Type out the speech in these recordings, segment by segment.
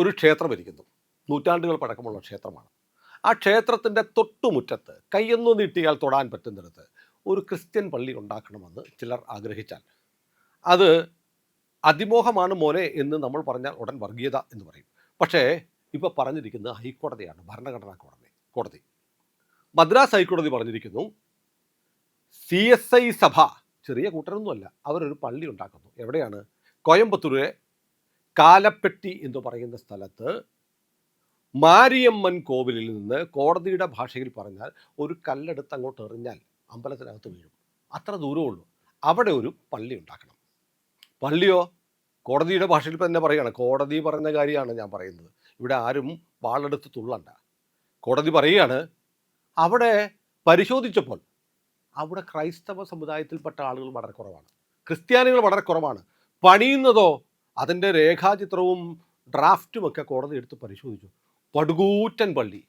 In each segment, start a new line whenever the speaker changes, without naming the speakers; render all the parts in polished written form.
ഒരു ക്ഷേത്രം ഇരിക്കുന്നു. നൂറ്റാണ്ടുകൾ പഴക്കമുള്ള ക്ഷേത്രമാണ്. ആ ക്ഷേത്രത്തിൻ്റെ തൊട്ടുമുറ്റത്ത് കയ്യൊന്നു നീട്ടിയാൽ തൊടാൻ പറ്റുന്നിടത്ത് ഒരു ക്രിസ്ത്യൻ പള്ളി ഉണ്ടാക്കണമെന്ന് ചിലർ ആഗ്രഹിച്ചാൽ അത് അതിമോഹമാണ് മോനെ എന്ന് നമ്മൾ പറഞ്ഞാൽ ഉടൻ വർഗീയത എന്ന് പറയും. പക്ഷേ ഇപ്പോൾ പറഞ്ഞിരിക്കുന്നത് ഹൈക്കോടതിയാണ്, ഭരണഘടനാ കോടതി. മദ്രാസ് ഹൈക്കോടതി പറഞ്ഞിരിക്കുന്നു, CSI സഭ, ചെറിയ കൂട്ടരൊന്നുമല്ല, അവരൊരു പള്ളി ഉണ്ടാക്കുന്നു. എവിടെയാണ്? കോയമ്പത്തൂരെ കാലപ്പെട്ടി എന്ന് പറയുന്ന സ്ഥലത്ത് മാരിയമ്മൻ കോവിലിൽ നിന്ന്, കോടതിയുടെ ഭാഷയിൽ പറഞ്ഞാൽ ഒരു കല്ലെടുത്ത് അങ്ങോട്ട് എറിഞ്ഞാൽ അമ്പലത്തിനകത്ത് വീഴും, അത്ര ദൂരമുള്ളൂ. അവിടെ ഒരു പള്ളി ഉണ്ടാക്കണം. പള്ളിയോ കോടതിയുടെ ഭാഷയിൽ തന്നെ പറയുകയാണ്, കോടതി പറഞ്ഞ കാര്യമാണ് ഞാൻ പറയുന്നത്. ഇവിടെ ആരും വാളെടുത്ത് തുള്ളണ്ട. കോടതി പറയുകയാണ്, അവിടെ പരിശോധിച്ചപ്പോൾ അവിടെ ക്രൈസ്തവ സമുദായത്തിൽപ്പെട്ട ആളുകൾ വളരെ കുറവാണ്, ക്രിസ്ത്യാനികൾ വളരെ കുറവാണ്. പണിയുന്നതോ അതിൻ്റെ രേഖാചിത്രവും ഡ്രാഫ്റ്റുമൊക്കെ കോടതി എടുത്ത് പരിശോധിച്ചു. പടുകൂറ്റൻ പള്ളി,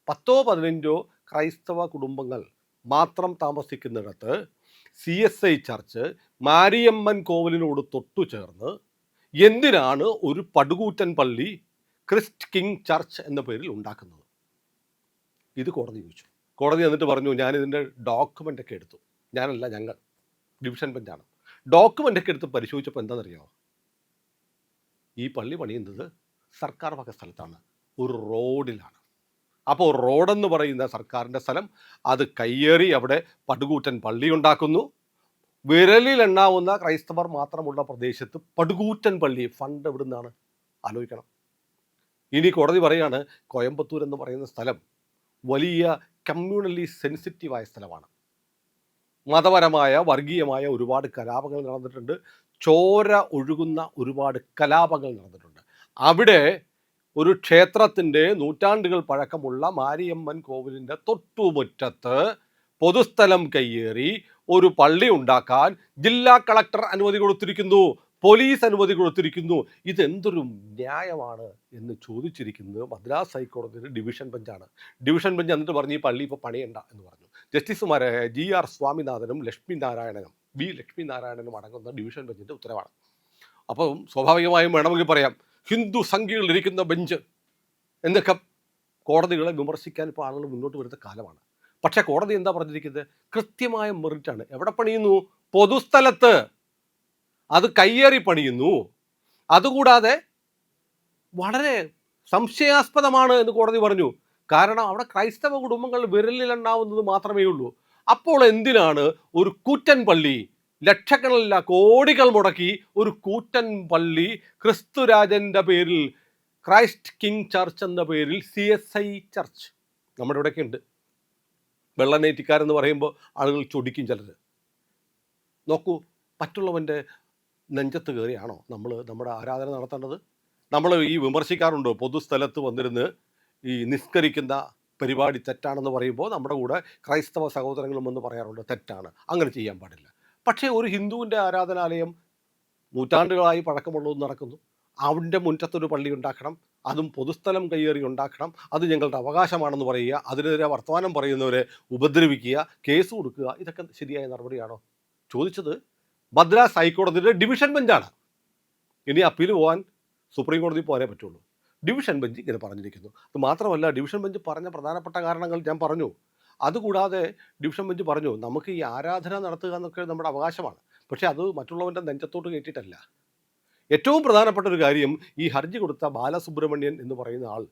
10-15 ക്രൈസ്തവ കുടുംബങ്ങൾ മാത്രം താമസിക്കുന്നിടത്ത് CSI ചർച്ച് മാരിയമ്മൻ കോവിലിനോട് തൊട്ടു ചേർന്ന് എന്തിനാണ് ഒരു പടുകൂറ്റൻ പള്ളി ക്രിസ്റ്റ് കിങ് ചർച്ച് എന്ന പേരിൽ ഉണ്ടാക്കുന്നത്? ഇത് കോടതി ചോദിച്ചു. കോടതി എന്നിട്ട് പറഞ്ഞു, ഞാനിതിൻ്റെ ഡോക്യുമെൻ്റൊക്കെ എടുത്തു. ഞാനല്ല, ഞങ്ങൾ, ഡിവിഷൻ ബെഞ്ചാണ്. ഡോക്യുമെൻ്റൊക്കെ എടുത്ത് പരിശോധിച്ചപ്പോൾ എന്താണെന്നറിയാമോ? ഈ പള്ളി പണിയുന്നത് സർക്കാർ വക സ്ഥലത്താണ്, ഒരു റോഡിലാണ്. അപ്പോൾ റോഡെന്ന് പറയുന്ന സർക്കാരിൻ്റെ സ്ഥലം, അത് കയ്യേറി അവിടെ പടുകൂറ്റൻ പള്ളി ഉണ്ടാക്കുന്നു. വിരലിലെണ്ണാവുന്ന ക്രൈസ്തവർ മാത്രമുള്ള പ്രദേശത്ത് പടുകൂറ്റൻ പള്ളി, ഫണ്ട് എവിടെ നിന്നാണ്? ആലോചിക്കണം. ഇനി കോടതി പറയാണ്, കോയമ്പത്തൂർ എന്ന് പറയുന്ന സ്ഥലം വലിയ കമ്മ്യൂണലി സെൻസിറ്റീവായ സ്ഥലമാണ്. മതപരമായ വർഗീയമായ ഒരുപാട് കലാപങ്ങൾ നടന്നിട്ടുണ്ട്, ചോര ഒഴുകുന്ന ഒരുപാട് കലാപങ്ങൾ നടന്നിട്ടുണ്ട്. അവിടെ ഒരു ക്ഷേത്രത്തിൻ്റെ നൂറ്റാണ്ടുകൾ പഴക്കമുള്ള മാരിയമ്മൻ കോവിലിൻ്റെ തൊട്ടുമുറ്റത്ത് പൊതുസ്ഥലം കയ്യേറി ഒരു പള്ളി ഉണ്ടാക്കാൻ ജില്ലാ കളക്ടർ അനുമതി കൊടുത്തിരിക്കുന്നു, പോലീസ് അനുമതി കൊടുത്തിരിക്കുന്നു. ഇതെന്തൊരു ന്യായമാണ് എന്ന് ചോദിച്ചിരിക്കുന്നത് മദ്രാസ് ഹൈക്കോടതിയുടെ ഡിവിഷൻ ബെഞ്ചാണ്. ഡിവിഷൻ ബെഞ്ച് എന്നിട്ട് പറഞ്ഞു, ഈ പള്ളി ഇപ്പോൾ പണിയണ്ട എന്ന് പറഞ്ഞു. ജസ്റ്റിസുമാരായ GR സ്വാമിനാഥനും V ലക്ഷ്മിനാരായണനും അടങ്ങുന്ന ഡിവിഷൻ ബെഞ്ചിൻ്റെ ഉത്തരവാണ്. അപ്പം സ്വാഭാവികമായും വേണമെങ്കിൽ പറയാം, ഹിന്ദു സംഖ്യകളിലിരിക്കുന്ന ബെഞ്ച് എന്നൊക്കെ കോടതികളെ വിമർശിക്കാൻ ഇപ്പോൾ ആളുകൾ മുന്നോട്ട് വരുന്ന കാലമാണ്. പക്ഷേ കോടതി എന്താ പറഞ്ഞിരിക്കുന്നത്? കൃത്യമായ മെറിറ്റാണ്. എവിടെ പണിയുന്നു? പൊതുസ്ഥലത്ത്. അത് കയ്യേറി പണിയുന്നു. അതുകൂടാതെ വളരെ സംശയാസ്പദമാണ് എന്ന് കോടതി പറഞ്ഞു. കാരണം അവിടെ ക്രൈസ്തവ കുടുംബങ്ങൾ വിരലിലെണ്ണാവുന്നത് മാത്രമേ ഉള്ളൂ. അപ്പോൾ എന്തിനാണ് ഒരു കൂറ്റൻ പള്ളി, ലക്ഷക്കണക്കിനല്ല കോടികൾ മുടക്കി ഒരു കൂറ്റൻ പള്ളി ക്രിസ്തുരാജൻ്റെ പേരിൽ, ക്രൈസ്റ്റ് കിങ് ചർച്ച് എന്ന പേരിൽ CSI ചർച്ച് നമ്മുടെ ഇവിടെയൊക്കെ ഉണ്ട്. വെള്ളനേറ്റിക്കാരെന്ന് പറയുമ്പോൾ ആളുകൾ ചൊടിക്കും ചിലർ. നോക്കൂ, മറ്റുള്ളവൻ്റെ നെഞ്ചത്ത് കയറിയാണോ നമ്മൾ നമ്മുടെ ആരാധന നടത്തേണ്ടത്? നമ്മൾ ഈ വിമർശിക്കാറുണ്ടോ? പൊതുസ്ഥലത്ത് വന്നിരുന്ന് ഈ നിസ്കരിക്കുന്ന പരിപാടി തെറ്റാണെന്ന് പറയുമ്പോൾ നമ്മുടെ കൂടെ ക്രൈസ്തവ സഹോദരങ്ങളും എന്ന് പറയാറുണ്ട്, തെറ്റാണ്, അങ്ങനെ ചെയ്യാൻ പാടില്ല. പക്ഷേ ഒരു ഹിന്ദുവിൻ്റെ ആരാധനാലയം നൂറ്റാണ്ടുകളായി പഴക്കമുള്ളതും നടക്കുന്നു. അവൻ്റെ മുറ്റത്തൊരു പള്ളി ഉണ്ടാക്കണം, അതും പൊതുസ്ഥലം കയ്യേറി ഉണ്ടാക്കണം, അത് ഞങ്ങളുടെ അവകാശമാണെന്ന് പറയുക, അതിനെതിരെ വർത്തമാനം പറയുന്നവരെ ഉപദ്രവിക്കുക, കേസ് കൊടുക്കുക, ഇതൊക്കെ ശരിയായ നടപടിയാണോ? ചോദിച്ചത് മദ്രാസ് ഹൈക്കോടതിയുടെ ഡിവിഷൻ ബെഞ്ചാണ്. ഇനി അപ്പീൽ പോകാൻ സുപ്രീം കോടതി പോകാനേ പറ്റുള്ളൂ. ഡിവിഷൻ ബെഞ്ച് ഇങ്ങനെ പറഞ്ഞിരിക്കുന്നു. അത് മാത്രമല്ല, ഡിവിഷൻ ബെഞ്ച് പറഞ്ഞ പ്രധാനപ്പെട്ട കാരണങ്ങൾ ഞാൻ പറഞ്ഞു. അതുകൂടാതെ ഡിവിഷൻ ബെഞ്ച് പറഞ്ഞു, നമുക്ക് ഈ ആരാധന നടത്തുക എന്നൊക്കെ നമ്മുടെ അവകാശമാണ്, പക്ഷേ അത് മറ്റുള്ളവൻ്റെ നെഞ്ചത്തോട്ട് കയറ്റിയിട്ടല്ല. ഏറ്റവും പ്രധാനപ്പെട്ട ഒരു കാര്യം, ഈ ഹർജി കൊടുത്ത ബാലസുബ്രഹ്മണ്യൻ എന്ന് പറയുന്ന ആൾ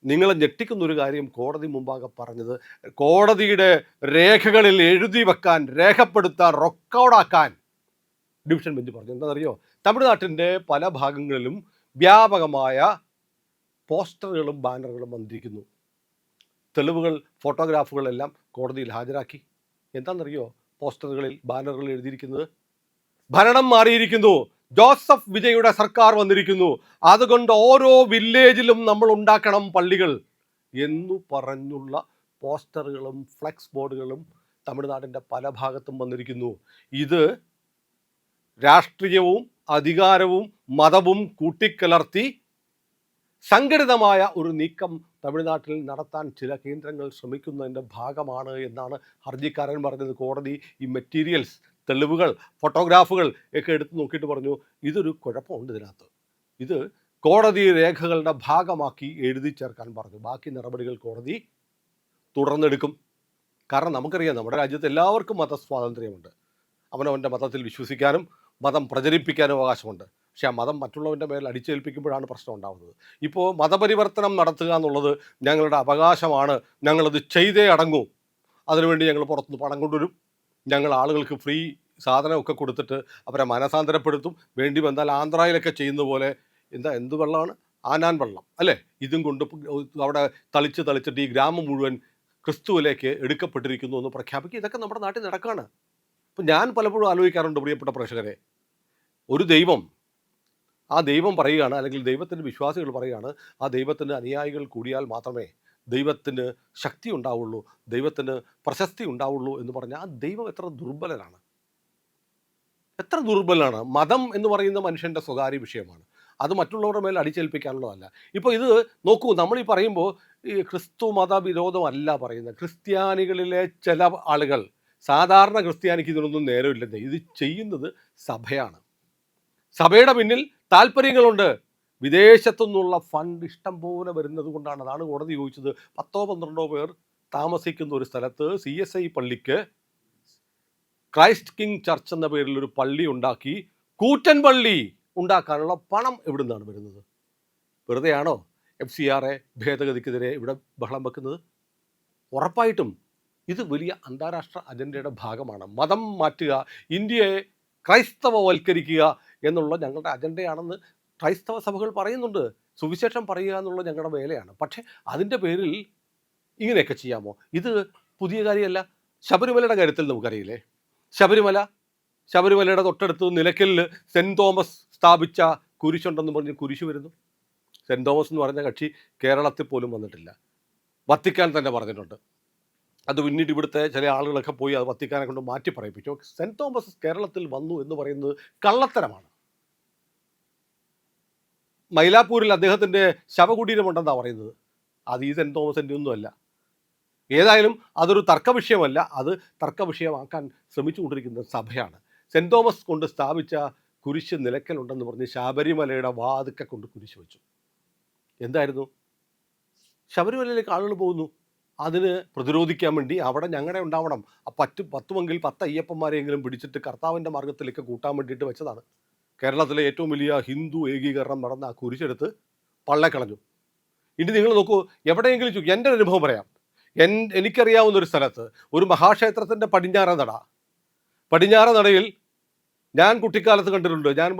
നിങ്ങളെ ഞെട്ടിക്കുന്നൊരു കാര്യം കോടതി മുമ്പാകെ പറഞ്ഞത്, കോടതിയുടെ രേഖകളിൽ എഴുതി വെക്കാൻ, രേഖപ്പെടുത്താൻ, റെക്കോർഡാക്കാൻ ഡിവിഷൻ ബെഞ്ച് പറഞ്ഞു. എന്താണെന്നറിയോ? തമിഴ്നാട്ടിൻ്റെ പല ഭാഗങ്ങളിലും വ്യാപകമായ പോസ്റ്ററുകളും ബാനറുകളും വന്നിരിക്കുന്നു. തെളിവുകൾ, ഫോട്ടോഗ്രാഫുകളെല്ലാം കോടതിയിൽ ഹാജരാക്കി. എന്താണെന്നറിയോ പോസ്റ്ററുകളിൽ, ബാനറുകളിൽ എഴുതിയിരിക്കുന്നത്? ഭരണം മാറിയിരിക്കുന്നു, ജോസഫ് വിജയുടെ സർക്കാർ വന്നിരിക്കുന്നു, അതുകൊണ്ട് ഓരോ വില്ലേജിലും നമ്മൾ ഉണ്ടാക്കണം പള്ളികൾ എന്നു പറഞ്ഞുള്ള പോസ്റ്ററുകളും ഫ്ലെക്സ് ബോർഡുകളും തമിഴ്നാടിൻ്റെ പല ഭാഗത്തും വന്നിരിക്കുന്നു. ഇത് രാഷ്ട്രീയവും അധികാരവും മതവും കൂട്ടിക്കലർത്തി സംഘടിതമായ ഒരു നീക്കം തമിഴ്നാട്ടിൽ നടത്താൻ ചില കേന്ദ്രങ്ങൾ ശ്രമിക്കുന്നതിൻ്റെ ഭാഗമാണ് എന്നാണ് ഹർജിക്കാരൻ പറഞ്ഞത്. കോടതി ഈ മെറ്റീരിയൽസ്, തെളിവുകൾ, ഫോട്ടോഗ്രാഫുകൾ ഒക്കെ എടുത്ത് നോക്കിയിട്ട് പറഞ്ഞു, ഇതൊരു കുഴപ്പമുണ്ട് ഇതിനകത്ത്. ഇത് കോടതി രേഖകളുടെ ഭാഗമാക്കി എഴുതി ചേർക്കാൻ പറഞ്ഞു. ബാക്കി നടപടികൾ കോടതി തുടർന്നെടുക്കും. കാരണം നമുക്കറിയാം, നമ്മുടെ രാജ്യത്ത് എല്ലാവർക്കും മതസ്വാതന്ത്ര്യമുണ്ട്. അവനവൻ്റെ മതത്തിൽ വിശ്വസിക്കാനും മതം പ്രചരിപ്പിക്കാനും അവകാശമുണ്ട്. പക്ഷേ ആ മതം മറ്റുള്ളവൻ്റെ മേൽ അടിച്ചേൽപ്പിക്കുമ്പോഴാണ് പ്രശ്നം ഉണ്ടാകുന്നത്. ഇപ്പോൾ മതപരിവർത്തനം നടത്തുക എന്നുള്ളത് ഞങ്ങളുടെ അവകാശമാണ്, ഞങ്ങളത് ചെയ്തേ അടങ്ങൂ, അതിനുവേണ്ടി ഞങ്ങൾ പുറത്തുനിന്ന് പണം കൊണ്ടുവരും, ഞങ്ങൾ ആളുകൾക്ക് ഫ്രീ സാധനമൊക്കെ കൊടുത്തിട്ട് അവരെ മനസാന്തരപ്പെടുത്തും, വേണ്ടി വന്നാൽ ആന്ധ്രയിലൊക്കെ ചെയ്യുന്ന പോലെ എന്ത് വെള്ളമാണ്, ആനാൻ വെള്ളം അല്ലേ, ഇതും കൊണ്ട് അവിടെ തളിച്ചിട്ട് ഈ ഗ്രാമം മുഴുവൻ ക്രിസ്തുവിലേക്ക് എടുക്കപ്പെട്ടിരിക്കുന്നു എന്ന് പ്രഖ്യാപിക്കുക. ഇതൊക്കെ നമ്മുടെ നാട്ടിൽ നടക്കുകയാണ്. അപ്പം ഞാൻ പലപ്പോഴും ആലോചിക്കാറുണ്ട്, പ്രിയപ്പെട്ട പ്രേക്ഷകരെ, ഒരു ദൈവം, ആ ദൈവം പറയുകയാണ്, അല്ലെങ്കിൽ ദൈവത്തിൻ്റെ വിശ്വാസികൾ പറയുകയാണ്, ആ ദൈവത്തിന് അനുയായികൾ കൂടിയാൽ മാത്രമേ ദൈവത്തിന് ശക്തി ഉണ്ടാവുള്ളൂ, ദൈവത്തിന് പ്രശസ്തി ഉണ്ടാവുള്ളൂ എന്ന് പറഞ്ഞാൽ ആ ദൈവം എത്ര ദുർബലനാണ്. മതം എന്ന് പറയുന്ന മനുഷ്യൻ്റെ സ്വകാര്യ വിഷയമാണ്. അത് മറ്റുള്ളവരുടെ മേൽ അടിച്ചേൽപ്പിക്കാനുള്ളതല്ല. ഇപ്പോൾ ഇത് നോക്കൂ, നമ്മളീ പറയുമ്പോൾ ഈ ക്രിസ്തു മതവിരോധമല്ല പറയുന്നത്. ക്രിസ്ത്യാനികളിലെ ചില ആളുകൾ, സാധാരണ ക്രിസ്ത്യാനിക്ക് ഇതിനൊന്നും നേരമില്ലെന്നേ, ഇത് ചെയ്യുന്നത് സഭയാണ്. സഭയുടെ പിന്നിൽ താല്പര്യങ്ങളുണ്ട്. വിദേശത്തു നിന്നുള്ള ഫണ്ട് ഇഷ്ടം പോലെ വരുന്നത് കൊണ്ടാണ്. അതാണ് കോടതി ചോദിച്ചത്. 10-12 പേർ താമസിക്കുന്ന ഒരു സ്ഥലത്ത് CSI പള്ളിക്ക് ക്രൈസ്റ്റ് കിങ് ചർച്ച് എന്ന പേരിൽ ഒരു പള്ളി ഉണ്ടാക്കി, കൂറ്റൻ പള്ളി ഉണ്ടാക്കാനുള്ള പണം എവിടെ നിന്നാണ് വരുന്നത്? വെറുതെയാണോ FCRA ഭേദഗതിക്കെതിരെ ഇവിടെ ബഹളം വെക്കുന്നത്? ഉറപ്പായിട്ടും ഇത് വലിയ അന്താരാഷ്ട്ര അജണ്ടയുടെ ഭാഗമാണ്. മതം മാറ്റുക, ഇന്ത്യയെ ക്രൈസ്തവവൽക്കരിക്കുക എന്നുള്ള ഞങ്ങളുടെ അജണ്ടയാണെന്ന് ക്രൈസ്തവ സഭകൾ പറയുന്നുണ്ട്. സുവിശേഷം പറയുക എന്നുള്ള ഞങ്ങളുടെ വേലയാണ്. പക്ഷേ അതിൻ്റെ പേരിൽ ഇങ്ങനെയൊക്കെ ചെയ്യാമോ? ഇത് പുതിയ കാര്യമല്ല. ശബരിമലയുടെ കാര്യത്തിൽ നമുക്കറിയില്ലേ, ശബരിമലയുടെ തൊട്ടടുത്ത് നിലയ്ക്കലിൽ സെൻറ്റ് തോമസ് സ്ഥാപിച്ച കുരിശുണ്ടെന്ന് പറഞ്ഞ് കുരിശ് വരുന്നു. സെൻറ്റ് തോമസ് എന്ന് പറഞ്ഞ കക്ഷി കേരളത്തിൽ പോലും വന്നിട്ടില്ല, വത്തിക്കാൻ തന്നെ പറഞ്ഞിട്ടുണ്ട്. അത് പിന്നീട് ഇവിടുത്തെ ചില ആളുകളൊക്കെ പോയി അത് വത്തിക്കാനെ കൊണ്ട് മാറ്റി പറയിപ്പിച്ചു. സെൻറ്റ് തോമസ് കേരളത്തിൽ വന്നു എന്ന് പറയുന്നത് കള്ളത്തരമാണ്. മൈലാപ്പൂരിൽ അദ്ദേഹത്തിൻ്റെ ശവകുടീരമുണ്ടെന്നാണ് പറയുന്നത്. അത് ഈ സെൻറ്റ് തോമസിൻ്റെ ഒന്നുമല്ല. ഏതായാലും അതൊരു തർക്ക വിഷയമല്ല, അത് തർക്ക വിഷയമാക്കാൻ ശ്രമിച്ചുകൊണ്ടിരിക്കുന്ന സഭയാണ്. സെൻറ്റ് തോമസ് കൊണ്ട് സ്ഥാപിച്ച കുരിശ് നിലയ്ക്കലുണ്ടെന്ന് പറഞ്ഞ് ശബരിമലയുടെ വാതുക്കെ കൊണ്ട് കുരിശ് വെച്ചു. എന്തായിരുന്നു? ശബരിമലയിലേക്ക് ആളുകൾ പോകുന്നു, അതിന് പ്രതിരോധിക്കാൻ വേണ്ടി അവിടെ ഞങ്ങളുടെ ഉണ്ടാവണം, പത്തുമെങ്കിൽ 10 അയ്യപ്പന്മാരെങ്കിലും പിടിച്ചിട്ട് കർത്താവിൻ്റെ മാർഗത്തിലേക്ക് കൂട്ടാൻ വേണ്ടിയിട്ട് വെച്ചതാണ്. കേരളത്തിലെ ഏറ്റവും വലിയ ഹിന്ദു ഏകീകരണം നടന്ന ആ കുരിശെടുത്ത് പള്ളക്കളഞ്ഞു. ഇനി നിങ്ങൾ നോക്കൂ, എവിടെയെങ്കിലും എൻ്റെ അനുഭവം പറയാം. എനിക്കറിയാവുന്നൊരു സ്ഥലത്ത് ഒരു മഹാക്ഷേത്രത്തിൻ്റെ പടിഞ്ഞാറ നടയിൽ ഞാൻ കുട്ടിക്കാലത്ത് കണ്ടിട്ടുണ്ട്. ഞാൻ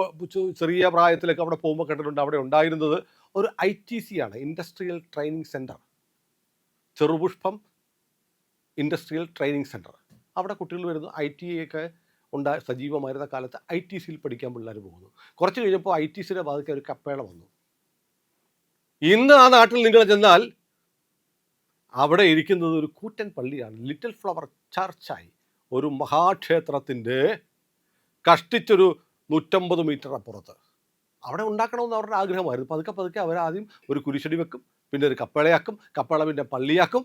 ചെറിയ പ്രായത്തിലൊക്കെ അവിടെ പോകുമ്പോൾ കണ്ടിട്ടുണ്ട്. അവിടെ ഉണ്ടായിരുന്നത് ഒരു ITC ആണ്, industrial training centre. Cherupushpam industrial training centre. അവിടെ കുട്ടികൾ വരുന്നു. ITA ഒക്കെ സജീവമായിരുന്ന കാലത്ത് ITCയിൽ പഠിക്കാൻ പിള്ളേർ പോകുന്നു. കുറച്ച് കഴിഞ്ഞപ്പോൾ ITCയുടെ ഭാഗത്ത് ഒരു കപ്പേള വന്നു. ഇന്ന് ആ നാട്ടിൽ നിങ്ങൾ ചെന്നാൽ അവിടെ ഇരിക്കുന്നത് ഒരു കൂറ്റൻ പള്ളിയാണ്. ലിറ്റിൽ ഫ്ലവർ ചർച്ചായി ഒരു മഹാക്ഷേത്രത്തിൻ്റെ കഷ്ടിച്ചൊരു 150 മീറ്റർ അപ്പുറത്ത് അവിടെ ഉണ്ടാക്കണമെന്ന് അവരുടെ ആഗ്രഹമായിരുന്നു. പതുക്കെ അവരാദ്യം ഒരു കുരിശടി വെക്കും, പിന്നെ ഒരു കപ്പേളയാക്കും, കപ്പേള പിന്നെ പള്ളിയാക്കും.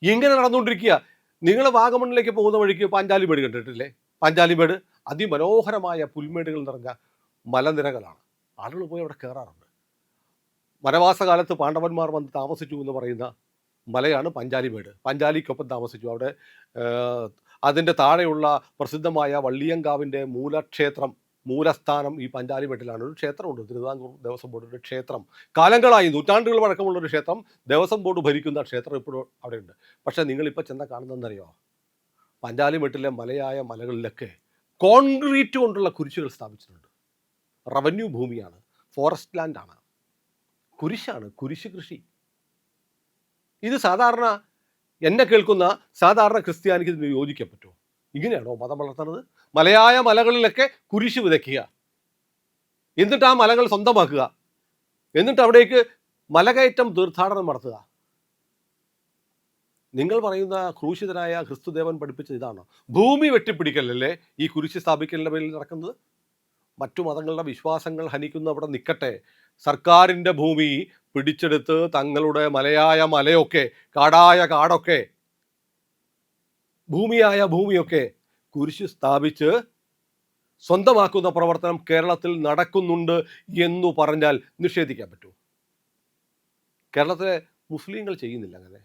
ഇങ്ങനെ നടന്നുകൊണ്ടിരിക്കുക. നിങ്ങൾ വാഗമണ്ണിലേക്ക് പോകുന്ന വഴിക്ക് പാഞ്ചാലിമേട് കണ്ടിട്ടില്ലേ? പാഞ്ചാലിമേട് അതിമനോഹരമായ പുൽമേടുകൾ നിറഞ്ഞ മലനിരകളാണ്. ആളുകൾ പോയി അവിടെ കയറാറുണ്ട്. വനവാസകാലത്ത് പാണ്ഡവന്മാർ വന്ന് താമസിച്ചു എന്ന് പറയുന്ന മലയാണ് പാഞ്ചാലിമേട്. പാഞ്ചാലിക്കൊപ്പം താമസിച്ചു. അവിടെ അതിൻ്റെ താഴെയുള്ള പ്രസിദ്ധമായ വള്ളിയങ്കാവിൻ്റെ മൂലസ്ഥാനം ഈ പാഞ്ചാലിമേട്ടിലാണ്. ഒരു ക്ഷേത്രമുണ്ട്, തിരുവിതാംകൂർ ദേവസ്വം ബോർഡിൻ്റെ ക്ഷേത്രം. കാലങ്ങളായി, നൂറ്റാണ്ടുകൾ പഴക്കമുള്ളൊരു ക്ഷേത്രം. ദേവസ്വം ബോർഡ് ഭരിക്കുന്ന ക്ഷേത്രം ഇപ്പോഴും അവിടെയുണ്ട്. പക്ഷേ നിങ്ങളിപ്പോൾ ചെന്ന കാണുന്നതെന്നറിയോ? പാഞ്ചാലിമേട്ടിലെ മലകളിലൊക്കെ കോൺക്രീറ്റ് കൊണ്ടുള്ള കുരിശുകൾ സ്ഥാപിച്ചിട്ടുണ്ട്. റവന്യൂ ഭൂമിയാണ്, ഫോറസ്റ്റ് ലാൻഡാണ്, കുരിശാണ്, കുരിശ് കൃഷി. ഇത് സാധാരണ എന്നെ കേൾക്കുന്ന സാധാരണ ക്രിസ്ത്യാനിക്ക് ഇതിന് യോജിക്കാൻ പറ്റുമോ? ഇങ്ങനെയാണോ മതം വളർത്തുന്നത്? മലകളിലൊക്കെ കുരിശ് വിതയ്ക്കുക, എന്നിട്ട് ആ മലകൾ സ്വന്തമാക്കുക, എന്നിട്ട് അവിടേക്ക് മലകയറ്റം തീർത്ഥാടനം നടത്തുക. നിങ്ങൾ പറയുന്ന ക്രൂശിതനായ ക്രിസ്തുദേവൻ പഠിപ്പിച്ചത് ഇതാണോ? ഭൂമി വെട്ടിപ്പിടിക്കലല്ലേ ഈ കുരിശ് സ്ഥാപിക്കലിൻ്റെ പേരിൽ നടക്കുന്നത്? മറ്റു മതങ്ങളുടെ വിശ്വാസങ്ങൾ ഹനിക്കുന്ന അവിടെ നിൽക്കട്ടെ. സർക്കാരിൻ്റെ ഭൂമി പിടിച്ചെടുത്ത് തങ്ങളുടെ മലയൊക്കെ, കാടൊക്കെ, ഭൂമിയൊക്കെ കുരിശ് സ്ഥാപിച്ച് സ്വന്തമാക്കുന്ന പ്രവർത്തനം കേരളത്തിൽ നടക്കുന്നുണ്ട് എന്നു പറഞ്ഞാൽ നിഷേധിക്കാൻ പറ്റുമോ? കേരളത്തിലെ മുസ്ലിങ്ങൾ ചെയ്യുന്നില്ല അങ്ങനെ,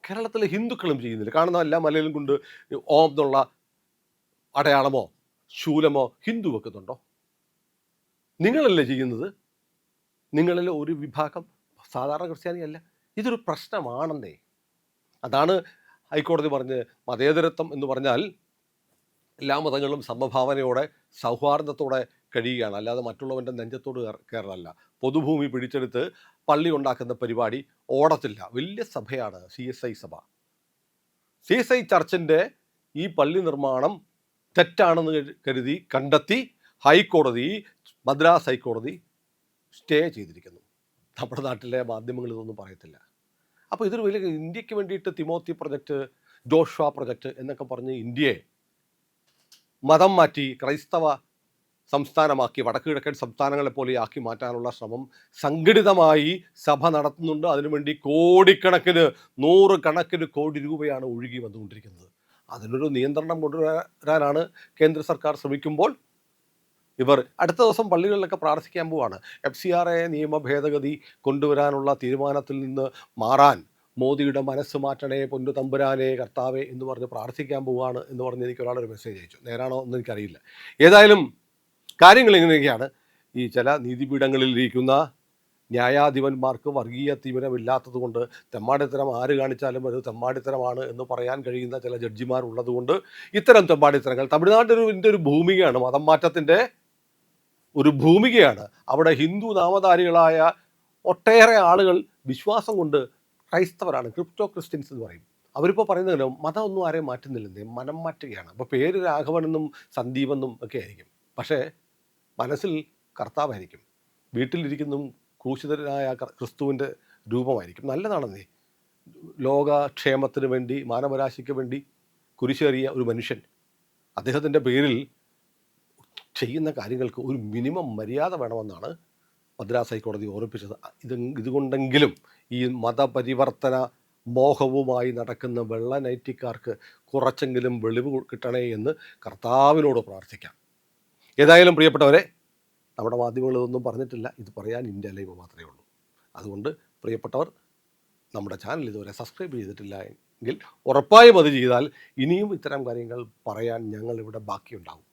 കേരളത്തിലെ ഹിന്ദുക്കളും ചെയ്യുന്നില്ല. കാണുന്ന എല്ലാ മലയിലും കൊണ്ട് ഓം എന്നുള്ള അടയാളമോ ശൂലമോ ഹിന്ദു വെക്കുന്നുണ്ടോ? നിങ്ങളല്ലേ ചെയ്യുന്നത്. നിങ്ങളിൽ ഒരു വിഭാഗം സാധാരണ ക്രിസ്ത്യാനിയല്ല. ഇതൊരു പ്രശ്നമാണെന്നേ. അതാണ് ഹൈക്കോടതി പറഞ്ഞ് മതേതരത്വം എന്ന് പറഞ്ഞാൽ എല്ലാ മതങ്ങളും സമഭാവനയോടെ സൗഹാർദ്ദത്തോടെ കഴിയുകയാണ്, അല്ലാതെ മറ്റുള്ളവൻ്റെ നെഞ്ചത്തോട് കയറലല്ല. പൊതുഭൂമി പിടിച്ചെടുത്ത് പള്ളി ഉണ്ടാക്കുന്ന പരിപാടി ഓടത്തില്ല. വലിയ സഭയാണ് CSI സഭ. CSI ചർച്ചിൻ്റെ ഈ പള്ളി നിർമ്മാണം തെറ്റാണെന്ന് കരുതി കണ്ടെത്തി ഹൈക്കോടതി, മദ്രാസ് ഹൈക്കോടതി സ്റ്റേ ചെയ്തിരിക്കുന്നു. നമ്മുടെ നാട്ടിലെ മാധ്യമങ്ങൾ ഇതൊന്നും പറയത്തില്ല. അപ്പോൾ ഇതൊരു വലിയ ഇന്ത്യക്ക് വേണ്ടിയിട്ട് തിമോത്തി പ്രൊജക്റ്റ്, ജോഷ്വ പ്രൊജക്റ്റ് എന്നൊക്കെ പറഞ്ഞ് ഇന്ത്യയെ മതം മാറ്റി ക്രൈസ്തവ സംസ്ഥാനമാക്കി, വടക്ക് കിഴക്കൻ സംസ്ഥാനങ്ങളെ പോലെ ആക്കി മാറ്റാനുള്ള ശ്രമം സംഘടിതമായി സഭ നടത്തുന്നുണ്ട്. അതിനുവേണ്ടി കോടിക്കണക്കിന്, 100 കണക്കിന് കോടി രൂപയാണ് ഒഴുകി വന്നുകൊണ്ടിരിക്കുന്നത്. അതിനൊരു നിയന്ത്രണം കൊണ്ടുവരാനാണ് കേന്ദ്ര സർക്കാർ ശ്രമിക്കുമ്പോൾ ഇവർ അടുത്ത ദിവസം പള്ളികളിലൊക്കെ പ്രാർത്ഥിക്കാൻ പോവാണ്. FCRA നിയമ ഭേദഗതി കൊണ്ടുവരാനുള്ള തീരുമാനത്തിൽ നിന്ന് മാറാൻ മോദിയുടെ മനസ്സ് മാറ്റണേ പൊന്നു തമ്പുരാനെ കർത്താവേ എന്ന് പറഞ്ഞ് പ്രാർത്ഥിക്കാൻ പോവുകയാണ് എന്ന് പറഞ്ഞ് എനിക്ക് ഒരാളൊരു മെസ്സേജ് അയച്ചു. നേരാണോ എന്ന് എനിക്കറിയില്ല. ഏതായാലും കാര്യങ്ങൾ ഇങ്ങനെയൊക്കെയാണ്. ഈ ചില നീതിപീഠങ്ങളിലിരിക്കുന്ന ന്യായാധിപന്മാർക്ക് വർഗീയ തീവ്രമില്ലാത്തത് കൊണ്ട് തെമ്മാടിത്തരം ആര് കാണിച്ചാലും അത് തെമ്മാടിത്തരമാണ് എന്ന് പറയാൻ കഴിയുന്ന ചില ജഡ്ജിമാർ ഉള്ളതുകൊണ്ട് ഇത്തരം തെമ്മാടിത്തരങ്ങൾ, തമിഴ്നാട്ടിൻ്റെ ഒരു ഭൂമികയാണ്, മതം മാറ്റത്തിൻ്റെ ഒരു ഭൂമികയാണ്. അവിടെ ഹിന്ദു നാമധാരികളായ ഒട്ടേറെ ആളുകൾ വിശ്വാസം കൊണ്ട് ക്രൈസ്തവരാണ്, ക്രിപ്റ്റോ ക്രിസ്ത്യൻസ് എന്ന് പറയും. അവരിപ്പോൾ പറയുന്നത് മതമൊന്നും ആരെയും മാറ്റുന്നില്ലെന്നേ, മനം മാറ്റുകയാണ്. അപ്പോൾ പേര് രാഘവനെന്നും സന്ദീപെന്നും ഒക്കെ ആയിരിക്കും, പക്ഷേ മനസ്സിൽ കർത്താവായിരിക്കും. വീട്ടിലിരിക്കുന്നതും ക്രൂശിതനായ ക്രിസ്തുവിൻ്റെ രൂപമായിരിക്കും. നല്ലതാണെന്നേ. ലോകക്ഷേമത്തിന് വേണ്ടി, മാനവരാശിക്ക് വേണ്ടി കുരിശേറിയ ഒരു മനുഷ്യൻ, അദ്ദേഹത്തിൻ്റെ പേരിൽ ചെയ്യുന്ന കാര്യങ്ങൾക്ക് ഒരു മിനിമം മര്യാദ വേണമെന്നാണ് മദ്രാസ് ഹൈക്കോടതി ഓർമ്മിപ്പിച്ചത്. ഇതുകൊണ്ടെങ്കിലും ഈ മതപരിവർത്തന മോഹവുമായി നടക്കുന്ന വെള്ള നൈറ്റിക്കാർക്ക് കുറച്ചെങ്കിലും വെളിവ് കിട്ടണേ എന്ന് കർത്താവിനോട് പ്രാർത്ഥിക്കാം. ഏതായാലും പ്രിയപ്പെട്ടവരെ, നമ്മുടെ മാധ്യമങ്ങൾ ഇതൊന്നും പറഞ്ഞിട്ടില്ല. ഇത് പറയാൻ ഇന്ത്യ ലൈവ് മാത്രമേ ഉള്ളൂ. അതുകൊണ്ട് പ്രിയപ്പെട്ടവർ, നമ്മുടെ ചാനൽ ഇതുവരെ സബ്സ്ക്രൈബ് ചെയ്തിട്ടില്ല എങ്കിൽ ഉറപ്പായും അത് ചെയ്താൽ ഇനിയും ഇത്തരം കാര്യങ്ങൾ പറയാൻ ഞങ്ങളിവിടെ ബാക്കിയുണ്ടാവും.